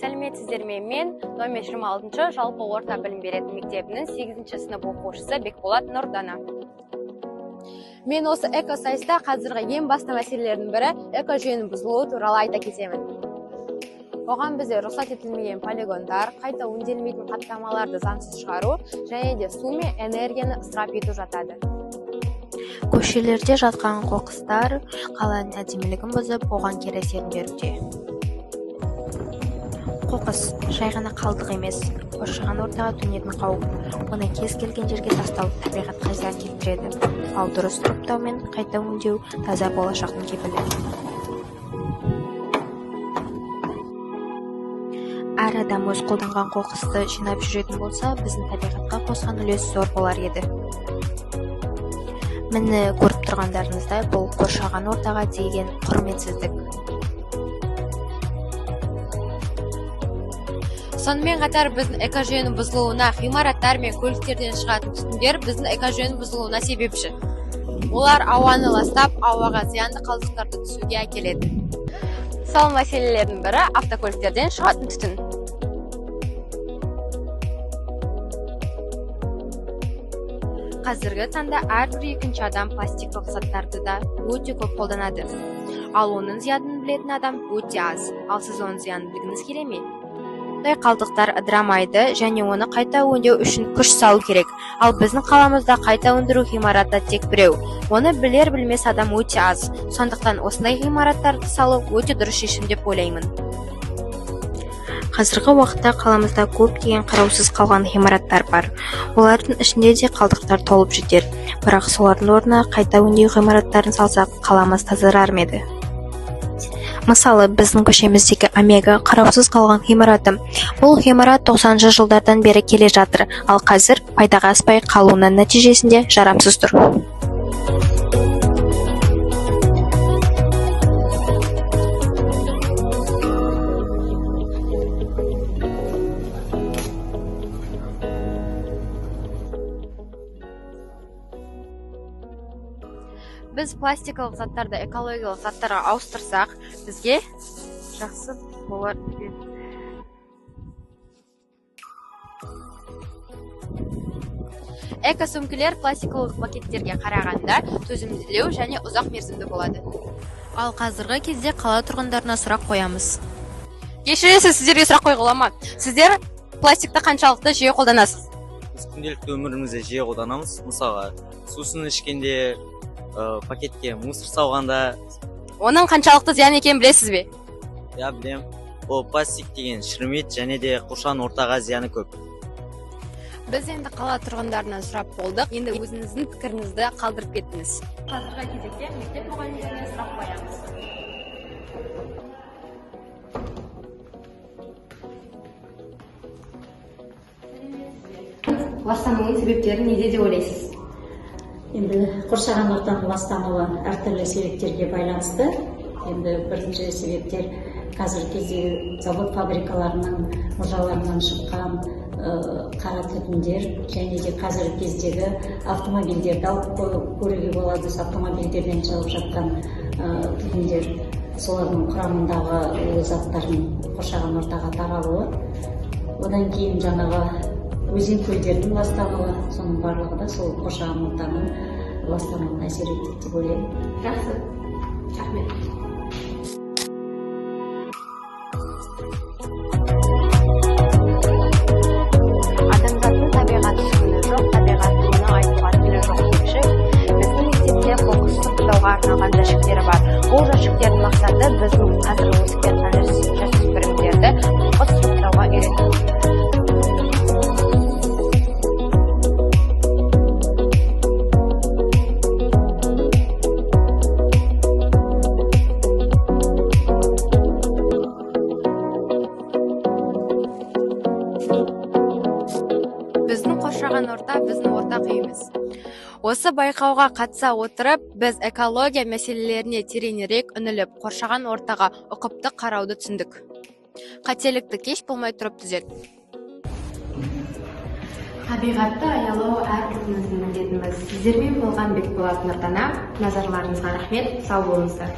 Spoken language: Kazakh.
Сәлеметсіздер ме? Мен номер 26 жалпы орта білім беретін мектебінің 8 сынып оқушысы Бекболат Нұрдана. Мен осы экосайыста қазіргі ең басты мәселелердің бірі экожүйенің бұзылуы туралы айта кетемін. Оған бізде рұқсат етілмеген полигондар, қайта өңделмейтін қаптамаларды заңсыз шығару және де су мен энергияны ысырап ету жатады. Көшелерде жатқан қоқыстар қаланың әдемілігін бұзып, оған кері әсерін беруде. Қоқыс жай ғана қалдық емес, қоршаған ортаға төнетін қауіп. Оны кез келген жерге тастау табиғатқа зиян келтіреді. Ал дұрыс сұрыптау мен қайта өңдеу таза болашақтың кепілі. Әр адам өз қолданған қоқысты жинап жүретін болса, біздің табиғатқа қосқан үлес зор болар еді. Міне көріп тұрғандарыңыздай, бұл қоршаған ортаға деген құрметсіздік. Сонымен қатар біздің экожүйенің бұзылуына ғимараттар мен көліктерден шығатын түтіндер біздің экожүйенің бұзылуына себепші. Олар ауаны ластап, ауаға зиянды қалдықтарды түсуге әкеледі. Сол мәселелердің бірі автокөліктерден шығатын түтін. Қазіргі таңда әрбір екінші адам пластикалық заттарды да өте көп қолданады. Ал оның зиянын білетін адам өте аз. Ал сіз оның зиянын білгіңіз келе ме? Мұндай қалдықтар ыдырамайды және оны қайта өңдеу үшін күш салу керек. Ал біздің қаламызда қайта өндіру ғимараты тек біреу. Оны білер-білмес адам өте аз. Сондықтан осындай ғимараттарды салу өте дұрыс шешім деп ойлаймын. Қазіргі уақытта қаламызда көптеген қараусыз қалған ғимараттар бар. Олардың ішінде де қалдықтар толып жетер. Бірақ солардың орнына қайта өңдеу ғимараттарын салсақ, қаламыз тазарар ма еді? Мысалы, біздің көшеміздегі Омега қараусыз қалған ғимараты. Бұл ғимарат 90-жы жылдардан бері келе жатыр, ал қазір пайдаға аспай қалуының нәтижесінде жарамсыз тұр. Біз пластикалық заттарды экологиялық заттарға ауыстырсақ, бізге жақсы болар. Экосөмкелер пластикалық пакеттерге қарағанда төзімділеу және ұзақ мерзімді болады. Ал қазіргі кезде қала тұрғындарына сұрақ қоямыз. Кешіресіз, сіздерге сұрақ қойғыла ма? Сіздер пластикті қаншалықты жиі қолданасыз? Біз күнделікті өмірімізде жиі қолданамыз. Мысалға, сусын ішкенде, пакетке мусор салғанда. Оның қаншалықты зиян екенін білесіз бе? Я білем. Ол пластик деген шірімейді және де қоршаған ортаға зияны көп. Біз енді қала тұрғындарынан сұрап болдық. Енді өзіңіздің пікіріңізді қалдырып кеттіңіз. Қазіргі кезекте мектеп мұғалімдеріне сұрақ қоямыз. Ластанудың себептері неде деп ойлайсыз? Енді қоршаған ортаның ластануы әртүрлі себептерге байланысты. Енді бірінші себептер қазіргі кездегі завод фабрикаларының мұржаларынан шыққан қара түтіндер және де қазіргі кездегі автомобильдерді алып көруге болады. Автомобильдерден шығып жатқан түтіндер, солардың құрамындағы заттардың қоршаған ортаға таралуы. Одан кейін жаңағы өзен көлдердің ластануы, соның барлығы да сол қоршаған ортаның ластануына әсер етеді деп ойлаймын. Жақсы. Рахмет. Адамзаттың табиғаты түсіні жоқ, табиғаты оны айтуға тілі жоқ демекші. Біздің мектепте қоқыс сұрыптауға арналған жәшіктері бар. Бұл жәшіктердің мақсаты біздің қазіргі өсіп жатқан жасөспірімдерді қоқыс сұрыптауға үйрету. Біздің қоршаған орта біздің ортақ үйіміз. Осы байқауға қатыса отырып, біз экология мәселелеріне тереңірек үңіліп, қоршаған ортаға ұқыпты қарауды түсіндік. Қателікті кеш болмай тұрып түзет. Табиғатты аялау әрбіріміздің міндетіміз. Сіздермен болған Бекболат Нұрдана. Назарларыңызға рахмет, сау болыңыздар.